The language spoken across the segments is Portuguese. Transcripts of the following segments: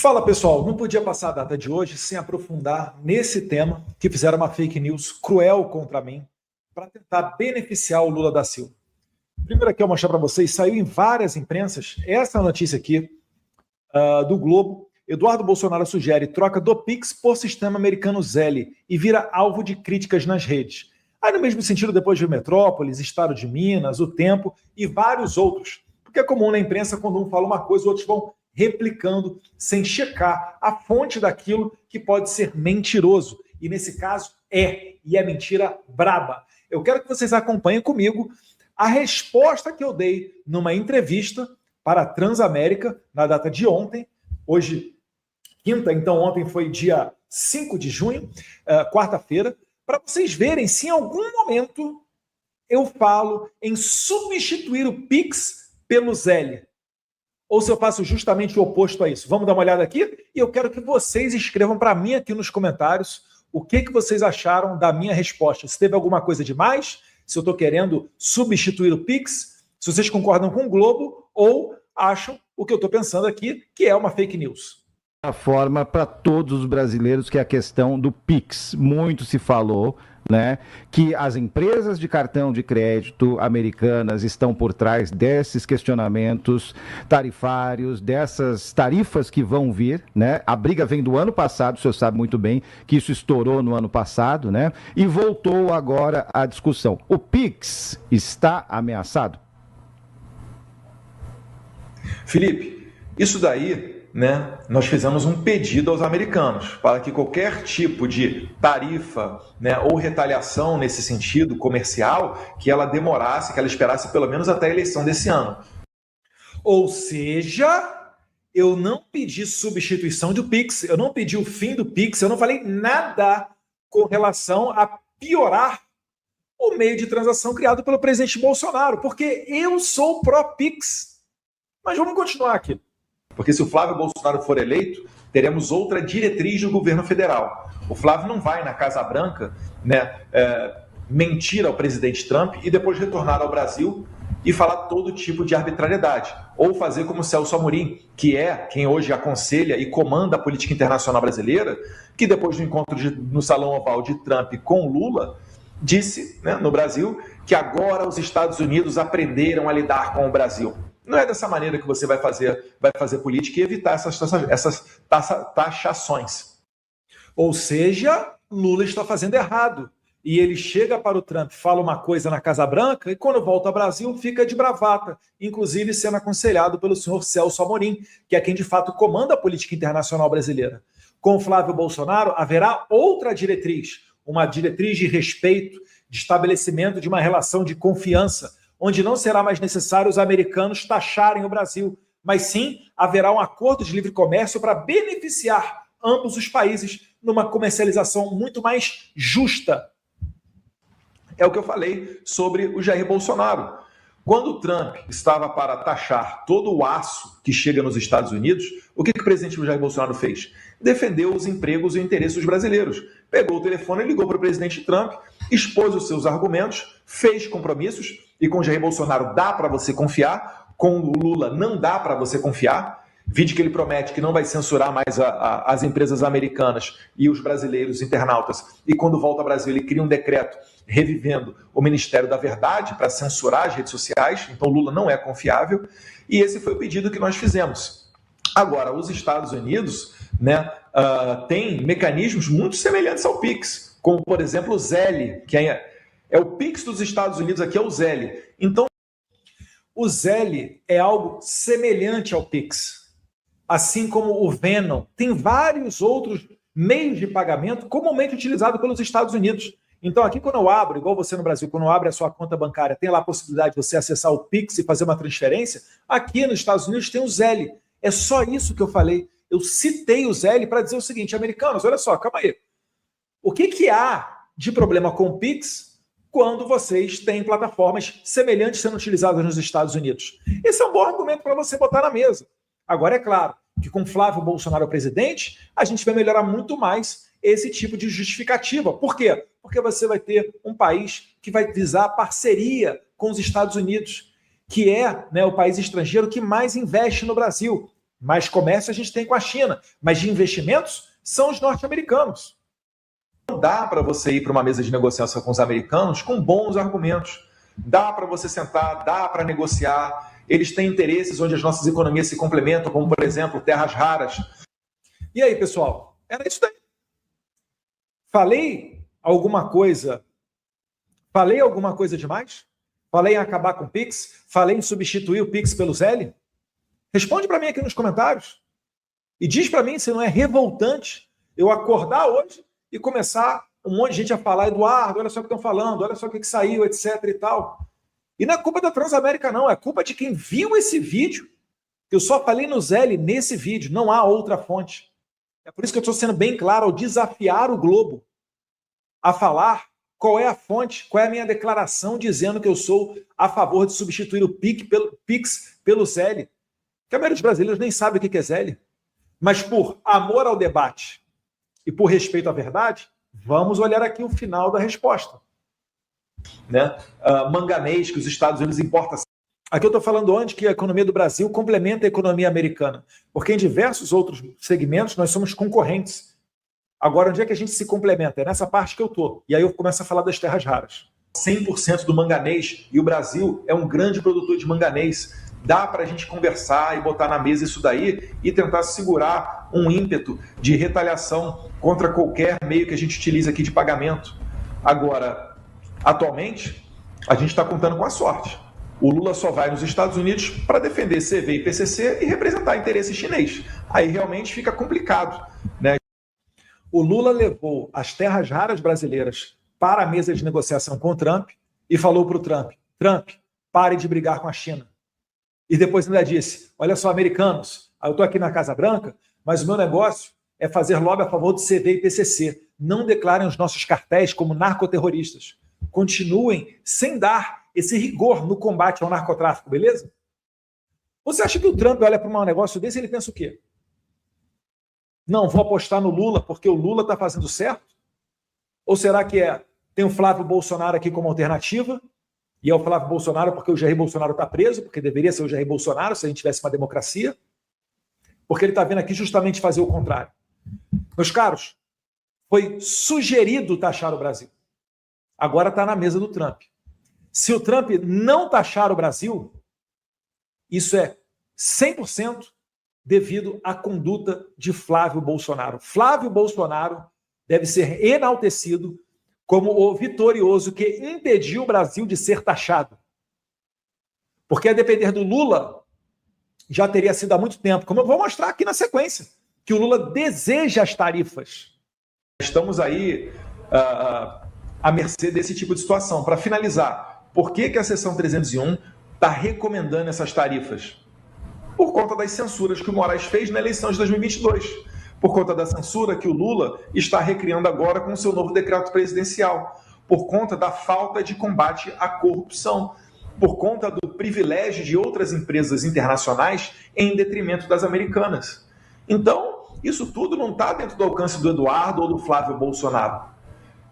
Fala pessoal, não podia passar a data de hoje sem aprofundar nesse tema que fizeram uma fake news cruel contra mim para tentar beneficiar o Lula da Silva. Primeiro aqui eu vou mostrar para vocês, saiu em várias imprensas essa notícia aqui do Globo. Eduardo Bolsonaro sugere troca do Pix por sistema americano Zelle e vira alvo de críticas nas redes. Aí no mesmo sentido, depois de Metrópolis, Estado de Minas, O Tempo e vários outros. Porque é comum na imprensa quando um fala uma coisa, outros vão replicando sem checar a fonte daquilo que pode ser mentiroso. E nesse caso e é mentira braba. Eu quero que vocês acompanhem comigo a resposta que eu dei numa entrevista para a Transamérica na data de ontem, hoje quinta, então ontem foi dia 5 de junho, quarta-feira, para vocês verem se em algum momento eu falo em substituir o Pix pelo Zelle. Ou se eu faço justamente o oposto a isso. Vamos dar uma olhada aqui? E eu quero que vocês escrevam para mim aqui nos comentários o que vocês acharam da minha resposta. Se teve alguma coisa demais, se eu estou querendo substituir o Pix, se vocês concordam com o Globo ou acham o que eu estou pensando aqui, que é uma fake news. A forma para todos os brasileiros, que é a questão do Pix. Muito se falou, né, que as empresas de cartão de crédito americanas estão por trás desses questionamentos tarifários, dessas tarifas que vão vir, né? A briga vem do ano passado, o senhor sabe muito bem que isso estourou no ano passado, né? E voltou agora à discussão. O Pix está ameaçado? Felipe, isso daí, né, nós fizemos um pedido aos americanos para que qualquer tipo de tarifa, né, ou retaliação nesse sentido comercial, que ela demorasse, que ela esperasse pelo menos até a eleição desse ano. Ou seja, eu não pedi substituição do Pix, eu não pedi o fim do Pix, eu não falei nada com relação a piorar o meio de transação criado pelo presidente Bolsonaro, porque eu sou pró-Pix. Mas vamos continuar aqui. Porque se o Flávio Bolsonaro for eleito, teremos outra diretriz do governo federal. O Flávio não vai na Casa Branca, né, mentir ao presidente Trump e depois retornar ao Brasil e falar todo tipo de arbitrariedade. Ou fazer como o Celso Amorim, que é quem hoje aconselha e comanda a política internacional brasileira, que depois do encontro no Salão Oval de Trump com Lula, disse, né, no Brasil que agora os Estados Unidos aprenderam a lidar com o Brasil. Não é dessa maneira que você vai fazer política e evitar essas taxações. Ou seja, Lula está fazendo errado. E ele chega para o Trump, fala uma coisa na Casa Branca e quando volta ao Brasil fica de bravata, inclusive sendo aconselhado pelo senhor Celso Amorim, que é quem de fato comanda a política internacional brasileira. Com Flávio Bolsonaro haverá outra diretriz, uma diretriz de respeito, de estabelecimento de uma relação de confiança, onde não será mais necessário os americanos taxarem o Brasil, mas sim haverá um acordo de livre comércio para beneficiar ambos os países numa comercialização muito mais justa. É o que eu falei sobre o Jair Bolsonaro. Quando o Trump estava para taxar todo o aço que chega nos Estados Unidos, o que o presidente Jair Bolsonaro fez? Defendeu os empregos e interesses dos brasileiros. Pegou o telefone, ligou para o presidente Trump, expôs os seus argumentos, fez compromissos, e com Jair Bolsonaro dá para você confiar, com o Lula não dá para você confiar. Vide que ele promete que não vai censurar mais as empresas americanas e os brasileiros internautas. E quando volta ao Brasil, ele cria um decreto revivendo o Ministério da Verdade para censurar as redes sociais. Então, Lula não é confiável. E esse foi o pedido que nós fizemos. Agora, os Estados Unidos, né, têm mecanismos muito semelhantes ao Pix, como, por exemplo, o Zelle, que é o Pix dos Estados Unidos, aqui é o Zelle. Então, o Zelle é algo semelhante ao Pix. Assim como o Venmo, tem vários outros meios de pagamento comumente utilizados pelos Estados Unidos. Então aqui quando eu abro, igual você no Brasil, quando eu abro a sua conta bancária, tem lá a possibilidade de você acessar o Pix e fazer uma transferência, aqui nos Estados Unidos tem o Zelle. É só isso que eu falei. Eu citei o Zelle para dizer o seguinte, americanos, olha só, calma aí. O que há de problema com o Pix quando vocês têm plataformas semelhantes sendo utilizadas nos Estados Unidos? Esse é um bom argumento para você botar na mesa. Agora, é claro que com Flávio Bolsonaro presidente, a gente vai melhorar muito mais esse tipo de justificativa. Por quê? Porque você vai ter um país que vai visar parceria com os Estados Unidos, que é, né, o país estrangeiro que mais investe no Brasil. Mais comércio a gente tem com a China, mas de investimentos são os norte-americanos. Não dá para você ir para uma mesa de negociação com os americanos com bons argumentos. Dá para você sentar, dá para negociar. Eles têm interesses onde as nossas economias se complementam, como, por exemplo, terras raras. E aí, pessoal? Era isso daí. Falei alguma coisa demais? Falei em acabar com o Pix? Falei em substituir o Pix pelo Zelle? Responde para mim aqui nos comentários. E diz para mim se não é revoltante eu acordar hoje e começar um monte de gente a falar, Eduardo, olha só o que estão falando, olha só o que saiu, etc e tal. E não é culpa da Transamérica, não. É culpa de quem viu esse vídeo. Eu só falei no Zelle nesse vídeo. Não há outra fonte. É por isso que eu estou sendo bem claro ao desafiar o Globo a falar qual é a fonte, qual é a minha declaração dizendo que eu sou a favor de substituir o Pix pelo Zelle. Que a maioria dos brasileiros nem sabe o que é Zelle. Mas por amor ao debate e por respeito à verdade, vamos olhar aqui o final da resposta. Né? Manganês, que os Estados Unidos importam. Aqui eu estou falando onde que a economia do Brasil complementa a economia americana. Porque em diversos outros segmentos nós somos concorrentes. Agora, onde é que a gente se complementa? É nessa parte que eu estou. E aí eu começo a falar das terras raras. 100% do manganês, e o Brasil é um grande produtor de manganês. Dá para a gente conversar e botar na mesa isso daí e tentar segurar um ímpeto de retaliação contra qualquer meio que a gente utiliza aqui de pagamento. Agora, atualmente, a gente está contando com a sorte. O Lula só vai nos Estados Unidos para defender CV e PCC e representar interesse chinês. Aí realmente fica complicado, né? O Lula levou as terras raras brasileiras para a mesa de negociação com o Trump e falou para o Trump, pare de brigar com a China. E depois ainda disse, olha só, americanos, eu estou aqui na Casa Branca, mas o meu negócio é fazer lobby a favor do CV e PCC. Não declarem os nossos cartéis como narcoterroristas. Continuem sem dar esse rigor no combate ao narcotráfico, beleza? Você acha que o Trump olha para um negócio desse e ele pensa o quê? Não, vou apostar no Lula porque o Lula está fazendo certo? Ou será que tem o Flávio Bolsonaro aqui como alternativa? E é o Flávio Bolsonaro porque o Jair Bolsonaro está preso, porque deveria ser o Jair Bolsonaro se a gente tivesse uma democracia? Porque ele está vindo aqui justamente fazer o contrário. Meus caros, foi sugerido taxar o Brasil. Agora está na mesa do Trump. Se o Trump não taxar o Brasil, isso é 100% devido à conduta de Flávio Bolsonaro. Flávio Bolsonaro deve ser enaltecido como o vitorioso que impediu o Brasil de ser taxado. Porque a depender do Lula, já teria sido há muito tempo, como eu vou mostrar aqui na sequência, que o Lula deseja as tarifas. Estamos aí à mercê desse tipo de situação. Para finalizar, por que a seção 301 está recomendando essas tarifas? Por conta das censuras que o Moraes fez na eleição de 2022. Por conta da censura que o Lula está recriando agora com o seu novo decreto presidencial. Por conta da falta de combate à corrupção. Por conta do privilégio de outras empresas internacionais em detrimento das americanas. Então, isso tudo não está dentro do alcance do Eduardo ou do Flávio Bolsonaro.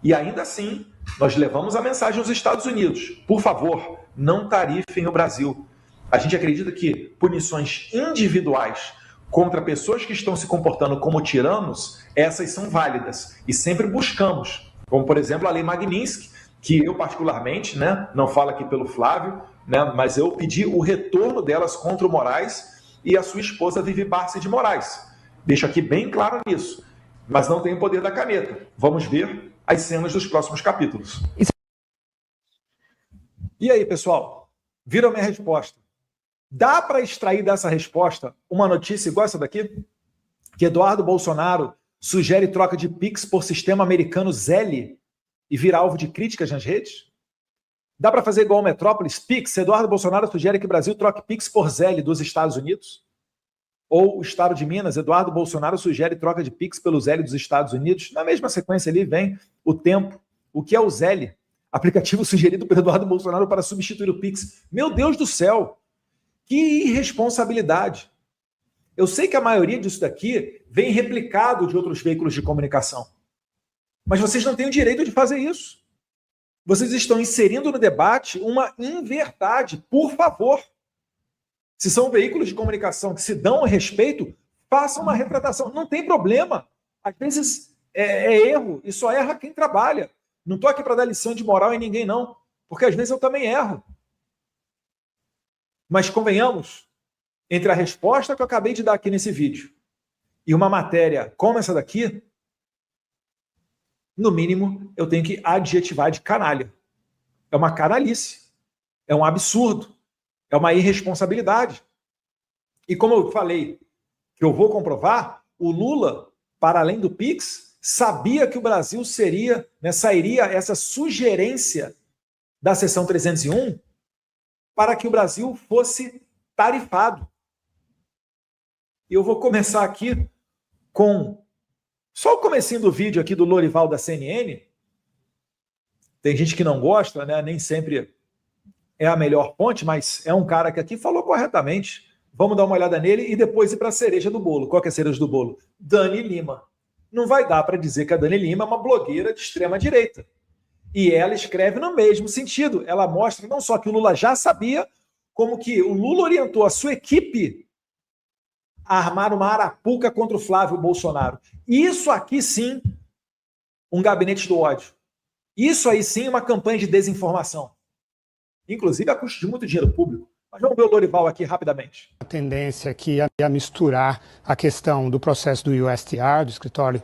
E ainda assim, nós levamos a mensagem aos Estados Unidos. Por favor, não tarifem o Brasil. A gente acredita que punições individuais contra pessoas que estão se comportando como tiranos, essas são válidas. E sempre buscamos, como por exemplo a Lei Magnitsky, que eu particularmente, não falo aqui pelo Flávio, mas eu pedi o retorno delas contra o Moraes e a sua esposa Vivi Barsi de Moraes. Deixo aqui bem claro nisso, mas não tem o poder da caneta. Vamos ver as cenas dos próximos capítulos. E aí, pessoal? Viram a minha resposta? Dá para extrair dessa resposta uma notícia igual essa daqui? Que Eduardo Bolsonaro sugere troca de Pix por sistema americano Zelle e vira alvo de críticas nas redes? Dá para fazer igual ao Metrópolis? Pix, Eduardo Bolsonaro sugere que o Brasil troque Pix por Zelle dos Estados Unidos? Ou o Estado de Minas, Eduardo Bolsonaro sugere troca de Pix pelo Zelle dos Estados Unidos? Na mesma sequência ali vem o tempo. O que é o Zelle? Aplicativo sugerido por Eduardo Bolsonaro para substituir o Pix. Meu Deus do céu! Que irresponsabilidade! Eu sei que a maioria disso daqui vem replicado de outros veículos de comunicação. Mas vocês não têm o direito de fazer isso. Vocês estão inserindo no debate uma inverdade. Por favor. Se são veículos de comunicação que se dão a respeito, façam uma retratação. Não tem problema. Às vezes é erro, e só erra quem trabalha. Não estou aqui para dar lição de moral em ninguém, não. Porque às vezes eu também erro. Mas convenhamos, entre a resposta que eu acabei de dar aqui nesse vídeo e uma matéria como essa daqui, no mínimo, eu tenho que adjetivar de canalha. É uma canalice. É um absurdo. É uma irresponsabilidade. E como eu falei, que eu vou comprovar, o Lula, para além do PIX, sabia que o Brasil seria, né, sairia essa sugerência da seção 301 para que o Brasil fosse tarifado. E eu vou começar aqui com só o comecinho do vídeo aqui do Lorival da CNN. Tem gente que não gosta, né? Nem sempre é a melhor fonte, mas é um cara que aqui falou corretamente. Vamos dar uma olhada nele e depois ir para a cereja do bolo. Qual que é a cereja do bolo? Dani Lima. Não vai dar para dizer que a Dani Lima é uma blogueira de extrema direita. E ela escreve no mesmo sentido. Ela mostra não só que o Lula já sabia, como que o Lula orientou a sua equipe a armar uma arapuca contra o Flávio Bolsonaro. Isso aqui sim, um gabinete do ódio. Isso aí sim, uma campanha de desinformação. Inclusive a custo de muito dinheiro público. Mas vamos ver o Lorival aqui rapidamente. A tendência aqui é a misturar a questão do processo do USTR, do Escritório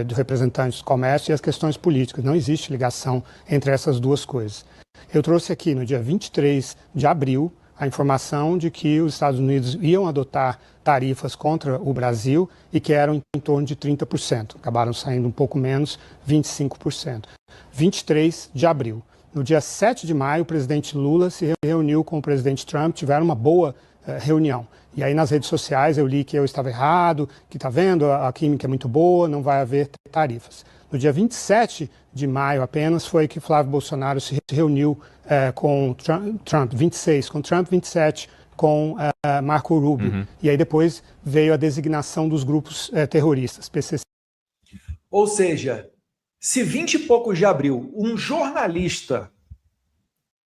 do Representantes do Comércio, e as questões políticas. Não existe ligação entre essas duas coisas. Eu trouxe aqui no dia 23 de abril a informação de que os Estados Unidos iam adotar tarifas contra o Brasil e que eram em torno de 30%. Acabaram saindo um pouco menos, 25%. 23 de abril. No dia 7 de maio, o presidente Lula se reuniu com o presidente Trump, tiveram uma boa reunião. E aí nas redes sociais eu li que eu estava errado, que está vendo, a química é muito boa, não vai haver tarifas. No dia 27 de maio apenas foi que Flávio Bolsonaro se reuniu com Trump, 26, com Trump 27, com Marco Rubio. Uhum. E aí depois veio a designação dos grupos terroristas, PCC. Ou seja, se 20 e poucos de abril, um jornalista,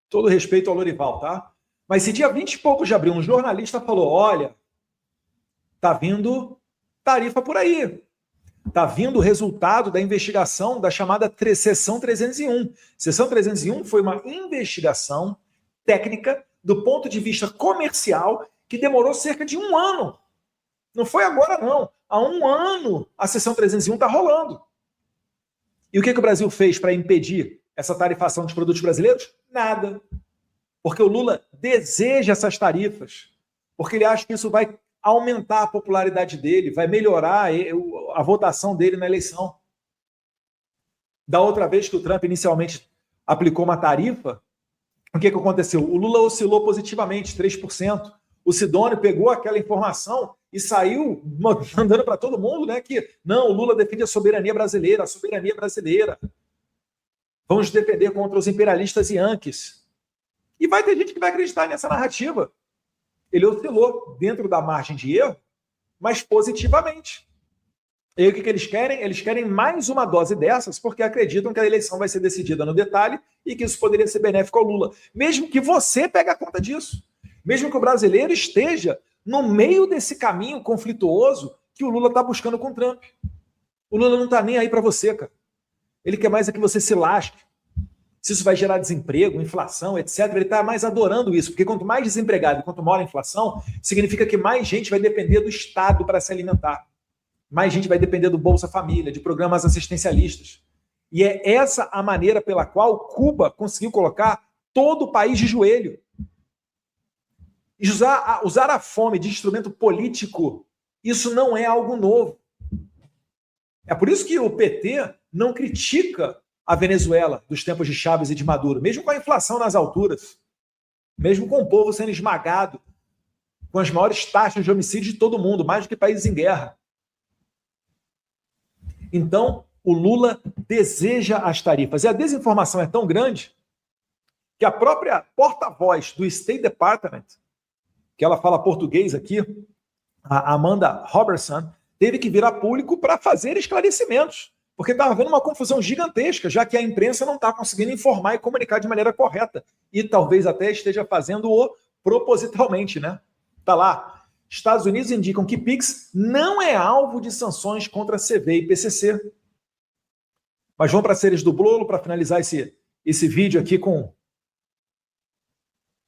todo respeito ao Lorival, tá? Mas se dia 20 e poucos de abril, um jornalista falou, olha, tá vindo tarifa por aí. Tá vindo o resultado da investigação da chamada Seção 301. Seção 301 foi uma investigação técnica do ponto de vista comercial que demorou cerca de 1 ano. Não foi agora, não. Há 1 ano a Seção 301 está rolando. E o que o Brasil fez para impedir essa tarifação dos produtos brasileiros? Nada. Porque o Lula deseja essas tarifas. Porque ele acha que isso vai aumentar a popularidade dele, vai melhorar a votação dele na eleição. Da outra vez que o Trump inicialmente aplicou uma tarifa, o que aconteceu? O Lula oscilou positivamente, 3%. O Sidônio pegou aquela informação e saiu mandando para todo mundo, né, que não, o Lula defende a soberania brasileira, Vamos defender contra os imperialistas yankees. E vai ter gente que vai acreditar nessa narrativa. Ele oscilou dentro da margem de erro, mas positivamente. E aí o que eles querem? Eles querem mais uma dose dessas, porque acreditam que a eleição vai ser decidida no detalhe e que isso poderia ser benéfico ao Lula. Mesmo que você pegue a conta disso. Mesmo que o brasileiro esteja no meio desse caminho conflituoso que o Lula está buscando com o Trump. O Lula não está nem aí para você, cara. Ele quer mais é que você se lasque. Se isso vai gerar desemprego, inflação, etc., ele está mais adorando isso, porque quanto mais desempregado e quanto maior a inflação, significa que mais gente vai depender do Estado para se alimentar. Mais gente vai depender do Bolsa Família, de programas assistencialistas. E é essa a maneira pela qual Cuba conseguiu colocar todo o país de joelho. E usar a fome de instrumento político, isso não é algo novo. É por isso que o PT não critica a Venezuela dos tempos de Chávez e de Maduro, mesmo com a inflação nas alturas, mesmo com o povo sendo esmagado, com as maiores taxas de homicídio de todo mundo, mais do que países em guerra. Então, o Lula deseja as tarifas. E a desinformação é tão grande que a própria porta-voz do State Department, que ela fala português aqui, a Amanda Robertson, teve que vir a público para fazer esclarecimentos, porque estava havendo uma confusão gigantesca, já que a imprensa não está conseguindo informar e comunicar de maneira correta, e talvez até esteja fazendo-o propositalmente, né? Está lá. Estados Unidos indicam que Pix não é alvo de sanções contra a CV e PCC. Mas vamos para a cereja do bolo para finalizar esse vídeo aqui com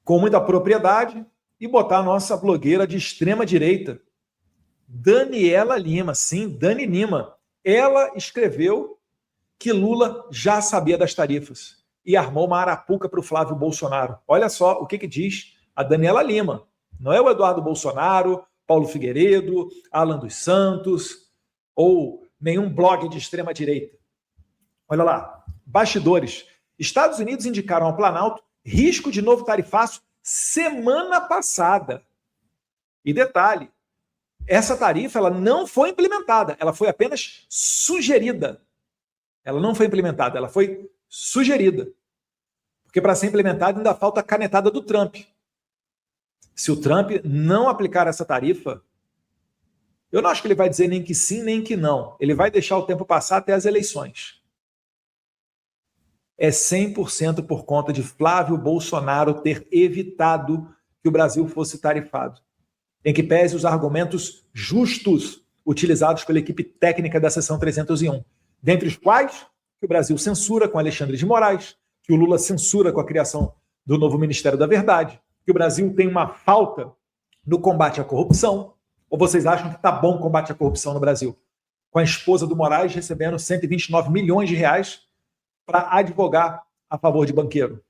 muita propriedade e botar a nossa blogueira de extrema direita, Daniela Lima. Sim, Dani Lima. Ela escreveu que Lula já sabia das tarifas e armou uma arapuca para o Flávio Bolsonaro. Olha só o que diz a Daniela Lima. Não é o Eduardo Bolsonaro, Paulo Figueiredo, Alan dos Santos ou nenhum blog de extrema direita. Olha lá, bastidores. Estados Unidos indicaram ao Planalto risco de novo tarifaço semana passada. E detalhe, essa tarifa ela não foi implementada, ela foi apenas sugerida. Ela não foi implementada, ela foi sugerida. Porque para ser implementada ainda falta a canetada do Trump. Se o Trump não aplicar essa tarifa, eu não acho que ele vai dizer nem que sim, nem que não. Ele vai deixar o tempo passar até as eleições. É 100% por conta de Flávio Bolsonaro ter evitado que o Brasil fosse tarifado. Em que pese os argumentos justos utilizados pela equipe técnica da Seção 301, dentre os quais que o Brasil censura com Alexandre de Moraes, que o Lula censura com a criação do novo Ministério da Verdade, que o Brasil tem uma falta no combate à corrupção. Ou vocês acham que está bom o combate à corrupção no Brasil? Com a esposa do Moraes recebendo 129 milhões de reais para advogar a favor de banqueiro.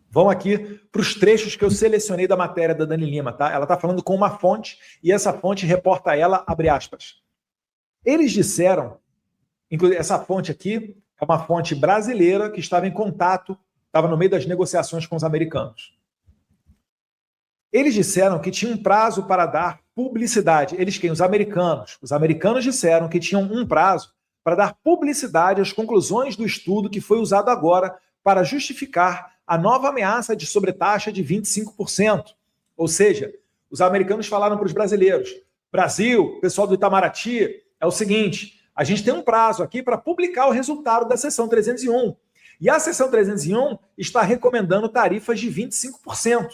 Vão aqui para os trechos que eu selecionei da matéria da Dani Lima, tá? Ela está falando com uma fonte e essa fonte reporta ela, abre aspas. Eles disseram, inclusive essa fonte aqui é uma fonte brasileira que estava em contato, estava no meio das negociações com os americanos. Eles disseram que tinha um prazo para dar publicidade. Eles quem? Os americanos. Os americanos disseram que tinham um prazo para dar publicidade às conclusões do estudo que foi usado agora para justificar a nova ameaça de sobretaxa de 25%. Ou seja, os americanos falaram para os brasileiros, Brasil, pessoal do Itamaraty, é o seguinte, a gente tem um prazo aqui para publicar o resultado da Seção 301. E a Seção 301 está recomendando tarifas de 25%.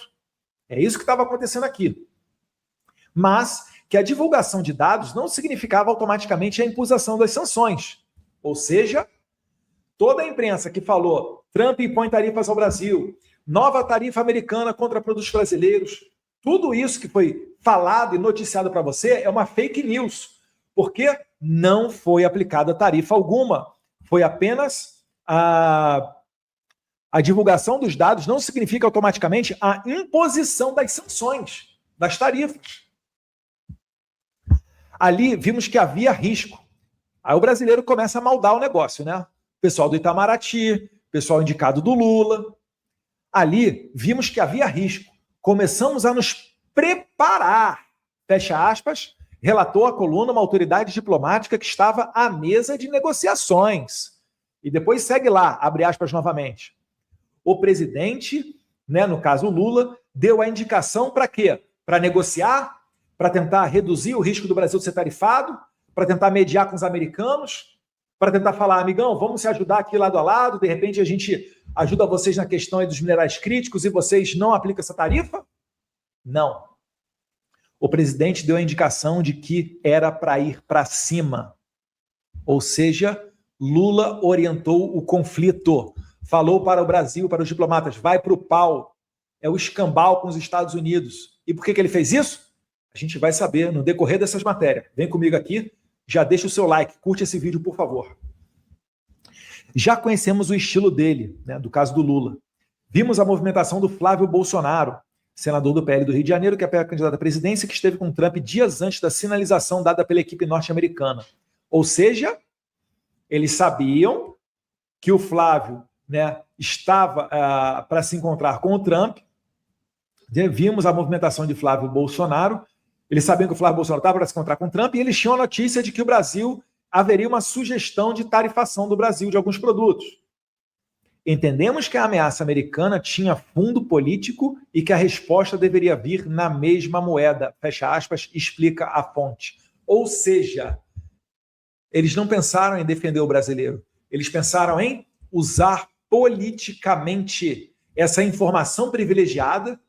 É isso que estava acontecendo aqui. Mas que a divulgação de dados não significava automaticamente a imposição das sanções. Ou seja, toda a imprensa que falou Trump impõe tarifas ao Brasil, nova tarifa americana contra produtos brasileiros, tudo isso que foi falado e noticiado para você é uma fake news, porque não foi aplicada tarifa alguma. Foi apenas a divulgação dos dados não significa automaticamente a imposição das sanções, das tarifas. Ali vimos que havia risco. Aí o brasileiro começa a maldar o negócio, né? Pessoal do Itamaraty, pessoal indicado do Lula. Ali vimos que havia risco. Começamos a nos preparar. Fecha aspas, relatou a coluna uma autoridade diplomática que estava à mesa de negociações. E depois segue lá, abre aspas novamente. O presidente, né, no caso o Lula, deu a indicação para quê? Para negociar, para tentar reduzir o risco do Brasil ser tarifado, para tentar mediar com os americanos, para tentar falar, amigão, vamos se ajudar aqui lado a lado, de repente a gente ajuda vocês na questão aí dos minerais críticos e vocês não aplicam essa tarifa? Não. O presidente deu a indicação de que era para ir para cima. Ou seja, Lula orientou o conflito. Falou para o Brasil, para os diplomatas, vai para o pau. É o escambau com os Estados Unidos. E por que ele fez isso? A gente vai saber no decorrer dessas matérias. Vem comigo aqui, já deixa o seu like, curte esse vídeo, por favor. Já conhecemos o estilo dele, né, do caso do Lula. Vimos a movimentação do Flávio Bolsonaro, senador do PL do Rio de Janeiro, que é candidato à presidência, que esteve com Trump dias antes da sinalização dada pela equipe norte-americana. Ou seja, eles sabiam que o Flávio, né, estava para se encontrar com o Trump. Vimos a movimentação de Flávio Bolsonaro. Eles sabiam que o Flávio Bolsonaro estava para se encontrar com o Trump e eles tinham a notícia de que o Brasil haveria uma sugestão de tarifação do Brasil de alguns produtos. Entendemos que a ameaça americana tinha fundo político e que a resposta deveria vir na mesma moeda. Fecha aspas, explica a fonte. Ou seja, eles não pensaram em defender o brasileiro. Eles pensaram em usar politicamente essa informação privilegiada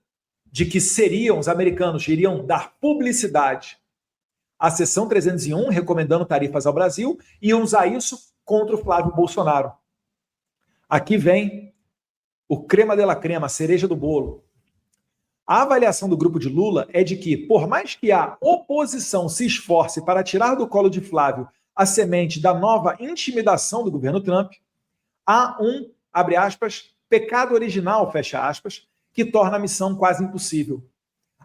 de que os americanos iriam dar publicidade à seção 301, recomendando tarifas ao Brasil, e iam usar isso contra o Flávio Bolsonaro. Aqui vem o crema de la crema, a cereja do bolo. A avaliação do grupo de Lula é de que, por mais que a oposição se esforce para tirar do colo de Flávio a semente da nova intimidação do governo Trump, há um, abre aspas, pecado original, fecha aspas, que torna a missão quase impossível.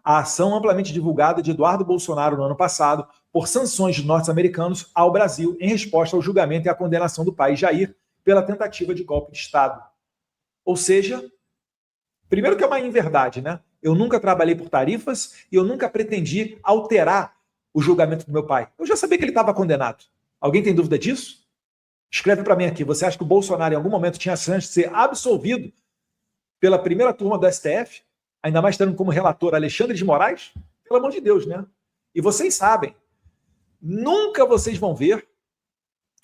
A ação amplamente divulgada de Eduardo Bolsonaro no ano passado por sanções dos norte-americanos ao Brasil em resposta ao julgamento e à condenação do país Jair pela tentativa de golpe de Estado. Ou seja, primeiro que é uma inverdade, né? Eu nunca trabalhei por tarifas e eu nunca pretendi alterar o julgamento do meu pai. Eu já sabia que ele estava condenado. Alguém tem dúvida disso? Escreve para mim aqui. Você acha que o Bolsonaro em algum momento tinha chance de ser absolvido pela primeira turma do STF? Ainda mais tendo como relator Alexandre de Moraes? Pelo amor de Deus, né? E vocês sabem, nunca vocês vão ver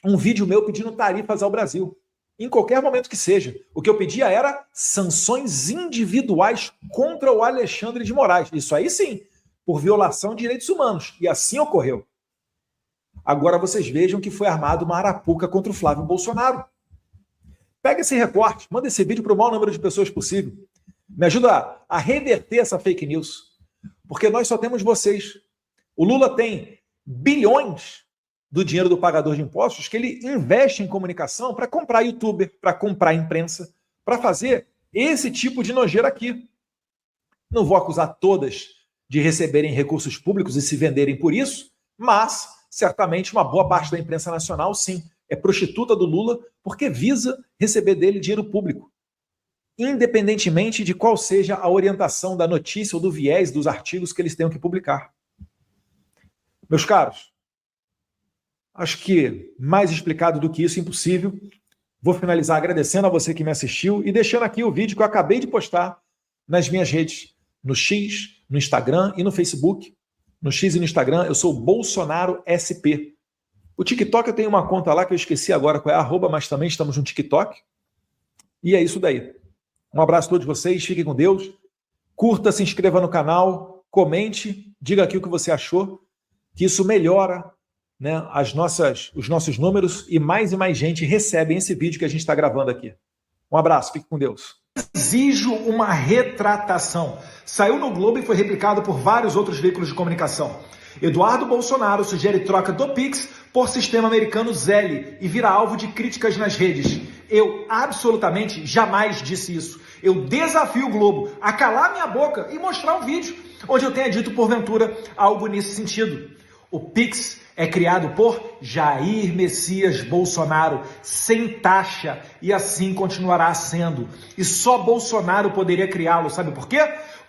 um vídeo meu pedindo tarifas ao Brasil. Em qualquer momento que seja. O que eu pedia era sanções individuais contra o Alexandre de Moraes. Isso aí sim, por violação de direitos humanos. E assim ocorreu. Agora vocês vejam que foi armado uma arapuca contra o Flávio Bolsonaro. Pega esse recorte, manda esse vídeo para o maior número de pessoas possível. Me ajuda a reverter essa fake news. Porque nós só temos vocês. O Lula tem bilhões do dinheiro do pagador de impostos que ele investe em comunicação para comprar youtuber, para comprar imprensa, para fazer esse tipo de nojeira aqui. Não vou acusar todas de receberem recursos públicos e se venderem por isso, mas certamente uma boa parte da imprensa nacional, sim, é prostituta do Lula porque visa receber dele dinheiro público, independentemente de qual seja a orientação da notícia ou do viés dos artigos que eles tenham que publicar. Meus caros, acho que mais explicado do que isso, impossível. Vou finalizar agradecendo a você que me assistiu e deixando aqui o vídeo que eu acabei de postar nas minhas redes, no X, no Instagram e no Facebook. No X e no Instagram eu sou Bolsonaro SP. O TikTok eu tenho uma conta lá que eu esqueci agora qual é, @, mas também estamos no TikTok. E é isso daí. Um abraço a todos vocês, fiquem com Deus. Curta, se inscreva no canal, comente, diga aqui o que você achou, que isso melhora, né, os nossos números e mais gente recebem esse vídeo que a gente está gravando aqui. Um abraço, fique com Deus. Exijo uma retratação. Saiu no Globo e foi replicado por vários outros veículos de comunicação. Eduardo Bolsonaro sugere troca do Pix por sistema americano Zelle e vira alvo de críticas nas redes. Eu absolutamente jamais disse isso. Eu desafio o Globo a calar minha boca e mostrar um vídeo onde eu tenha dito, porventura, algo nesse sentido. O Pix é criado por Jair Messias Bolsonaro, sem taxa, e assim continuará sendo. E só Bolsonaro poderia criá-lo, sabe por quê?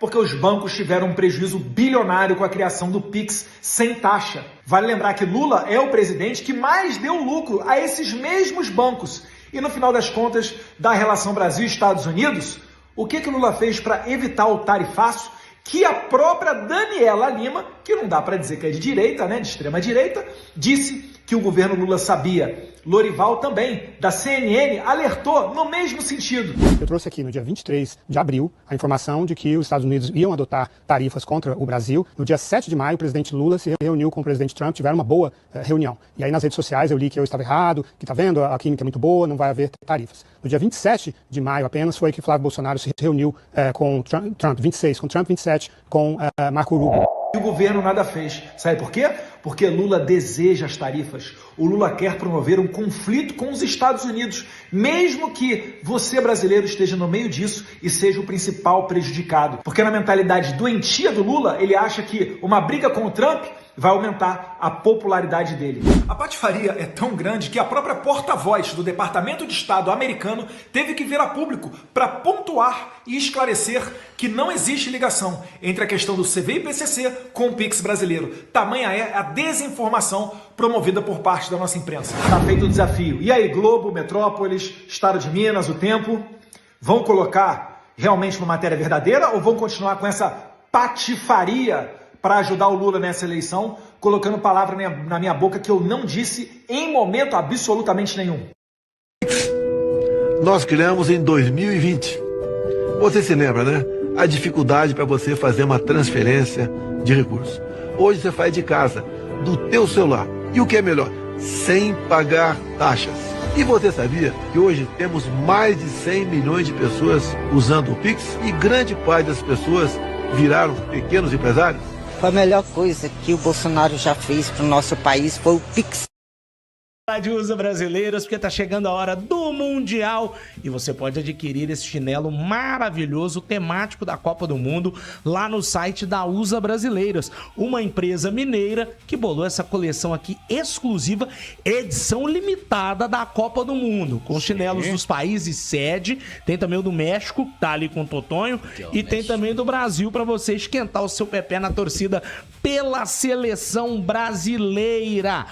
Porque os bancos tiveram um prejuízo bilionário com a criação do Pix sem taxa. Vale lembrar que Lula é o presidente que mais deu lucro a esses mesmos bancos. E no final das contas, da relação Brasil-Estados Unidos, o que Lula fez para evitar o tarifaço? Que a própria Daniela Lima, que não dá para dizer que é de direita, né, de extrema direita, disse que o governo Lula sabia. Lorival também, da CNN, alertou no mesmo sentido. Eu trouxe aqui no dia 23 de abril a informação de que os Estados Unidos iam adotar tarifas contra o Brasil. No dia 7 de maio, o presidente Lula se reuniu com o presidente Trump, tiveram uma boa reunião. E aí nas redes sociais eu li que eu estava errado, que tá vendo, a química é muito boa, não vai haver tarifas. No dia 27 de maio apenas foi que Flávio Bolsonaro se reuniu com Trump, 26, com Trump, 27, com Marco Rubio. E o governo nada fez. Sabe por quê? Porque Lula deseja as tarifas. O Lula quer promover um conflito com os Estados Unidos, mesmo que você, brasileiro, esteja no meio disso e seja o principal prejudicado. Porque na mentalidade doentia do Lula, ele acha que uma briga com o Trump vai aumentar a popularidade dele. A patifaria é tão grande que a própria porta-voz do Departamento de Estado americano teve que vir a público para pontuar e esclarecer que não existe ligação entre a questão do CVI-PCC com o Pix brasileiro. Tamanha é a desinformação promovida por parte da nossa imprensa. Tá feito o desafio. E aí, Globo, Metrópolis, Estado de Minas, O Tempo, vão colocar realmente uma matéria verdadeira ou vão continuar com essa patifaria para ajudar o Lula nessa eleição, colocando palavra na minha boca que eu não disse em momento absolutamente nenhum? Nós criamos em 2020. Você se lembra, né? a dificuldade para você fazer uma transferência de recursos. Hoje você faz de casa, do teu celular. E o que é melhor? Sem pagar taxas. E você sabia que hoje temos mais de 100 milhões de pessoas usando o Pix e grande parte das pessoas viraram pequenos empresários? A melhor coisa que o Bolsonaro já fez para o nosso país foi o Pix. De USA Brasileiros, porque tá chegando a hora do Mundial e você pode adquirir esse chinelo maravilhoso temático da Copa do Mundo lá no site da USA Brasileiros, uma empresa mineira que bolou essa coleção aqui exclusiva, edição limitada da Copa do Mundo, com chinelos dos países sede, tem também o do México, tá ali com o Totonho, e tem também do Brasil para você esquentar o seu pé na torcida pela seleção brasileira.